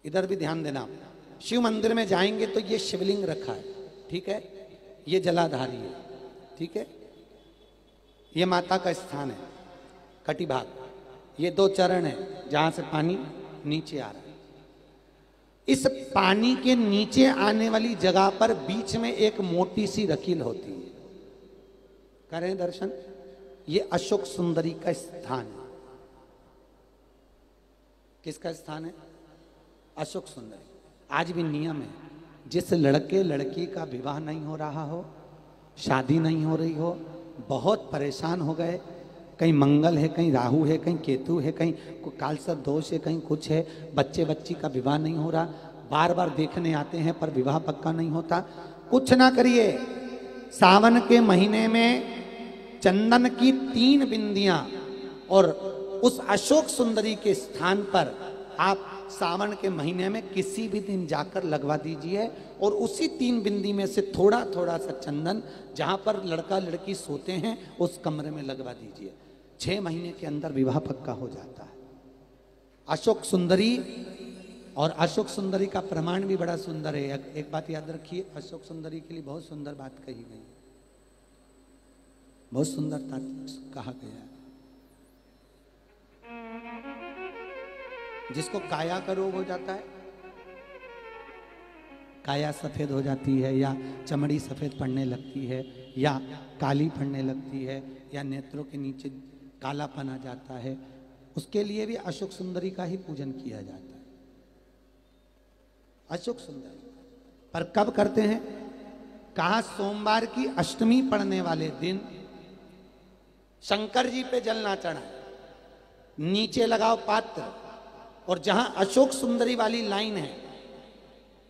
इधर भी ध्यान देना। शिव मंदिर में जाएंगे तो ये शिवलिंग रखा है, ठीक है, ये जलाधारी है, ठीक है, ये माता का स्थान है कटिभाग, ये 2 चरण है जहां से पानी नीचे आ रहा है। इस पानी के नीचे आने वाली जगह पर बीच में एक मोटी सी रकील होती है, करें दर्शन। ये अशोक सुंदरी का स्थान है। किसका स्थान है? अशोक सुंदरी। आज भी नियम है, जिस लड़के लड़की का विवाह नहीं हो रहा हो, शादी नहीं हो रही हो, बहुत परेशान हो गए, कहीं मंगल है, कहीं राहु है, कहीं केतु है, कहीं कालसर्प दोष है, कहीं कुछ है, बच्चे बच्ची का विवाह नहीं हो रहा, बार बार देखने आते हैं पर विवाह पक्का नहीं होता, कुछ ना करिए। सावन के महीने में चंदन की 3 बिंदियां और उस अशोक सुंदरी के स्थान पर आप सावन के महीने में किसी भी दिन जाकर लगवा दीजिए और उसी 3 बिंदी में से थोड़ा थोड़ा सा चंदन जहां पर लड़का लड़की सोते हैं उस कमरे में लगवा दीजिए। 6 महीने के अंदर विवाह पक्का हो जाता है। अशोक सुंदरी, और अशोक सुंदरी का प्रमाण भी बड़ा सुंदर है। एक बात याद रखिए, अशोक सुंदरी के लिए बहुत सुंदर बात कही गई, बहुत सुंदरता कहा गया है। जिसको काया का रोग हो जाता है, काया सफेद हो जाती है, या चमड़ी सफेद पड़ने लगती है, या काली पड़ने लगती है, या नेत्रों के नीचे कालापन आ जाता है, उसके लिए भी अशोक सुंदरी का ही पूजन किया जाता है। अशोक सुंदरी पर कब करते हैं? कहा सोमवार की अष्टमी पड़ने वाले दिन शंकर जी पे जल ना चढ़ाएं, नीचे लगाओ पात्र, और जहां अशोक सुंदरी वाली लाइन है,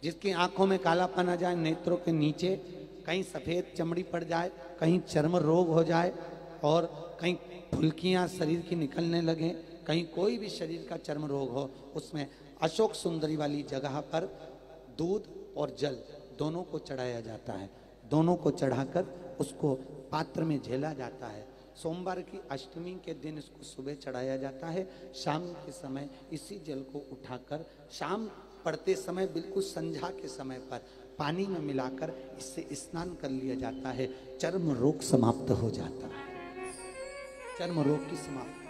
जिसकी आंखों में कालापन आ जाए, नेत्रों के नीचे कहीं सफेद चमड़ी पड़ जाए, कहीं चर्म रोग हो जाए, और कहीं फुल्कियां शरीर की निकलने लगे, कहीं कोई भी शरीर का चर्म रोग हो, उसमें अशोक सुंदरी वाली जगह पर दूध और जल दोनों को चढ़ाया जाता है। दोनों को चढ़ाकर उसको पात्र में झेला जाता है। सोमवार की अष्टमी के दिन इसको सुबह चढ़ाया जाता है। शाम के समय इसी जल को उठाकर शाम पड़ते समय बिल्कुल संध्या के समय पर पानी में मिलाकर इससे स्नान कर लिया जाता है। चर्म रोग समाप्त हो जाता है, चर्म रोग की समाप्ति।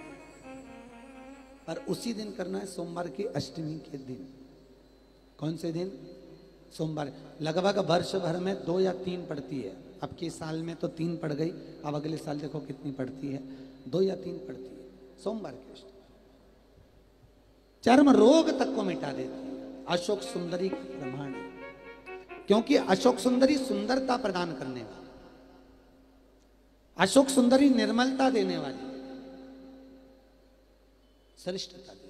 पर उसी दिन करना है, सोमवार की अष्टमी के दिन। कौन से दिन? सोमवार। लगभग वर्ष भर में 2 या 3 पड़ती है। अब के साल में तो 3 पड़ गई, अब अगले साल देखो कितनी पड़ती है, 2 या 3 पड़ती है सोमवार की अष्टमी। चर्म रोग तक को मिटा देती है। अशोक सुंदरी का प्रमाण है, क्योंकि अशोक सुंदरी सुंदरता प्रदान करने वाली, अशोक सुंदरी निर्मलता देने वाली, श्रेष्ठता देती।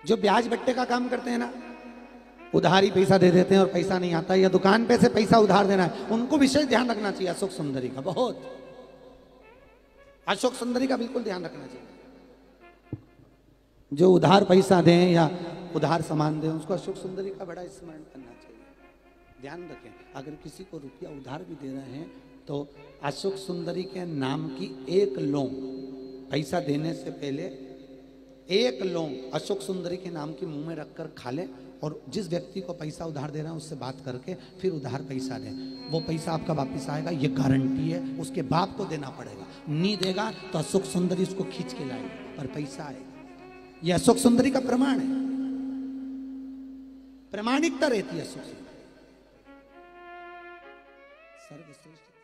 जो ब्याज बट्टे का काम करते हैं ना, उधारी पैसा दे देते हैं और पैसा नहीं आता, या दुकान पे से पैसा उधार देना है, उनको विशेष ध्यान रखना चाहिए अशोक सुंदरी का। बहुत अशोक सुंदरी का बिल्कुल ध्यान रखना चाहिए। जो उधार पैसा दें या उधार सामान दें, उसको अशोक सुंदरी का बड़ा स्मरण करना चाहिए। ध्यान रखें, अगर किसी को रुपया उधार भी दे रहे हैं तो अशोक सुंदरी के नाम की 1 लौंग पैसा देने से पहले 1 लौंग अशोक सुंदरी के नाम की मुंह में रखकर खा लें, और जिस व्यक्ति को पैसा उधार दे रहा है उससे बात करके फिर उधार पैसा दें। वो पैसा आपका वापस आएगा, ये गारंटी है। उसके बाप को देना पड़ेगा, नहीं देगा तो अशोक सुंदरी उसको खींच के लाएगी, पर पैसा आएगा। ये अशोक सुंदरी का प्रमाण है, प्रामाणिकता रहती है अशोक सुंदरी। सर्वश्रेष्ठ।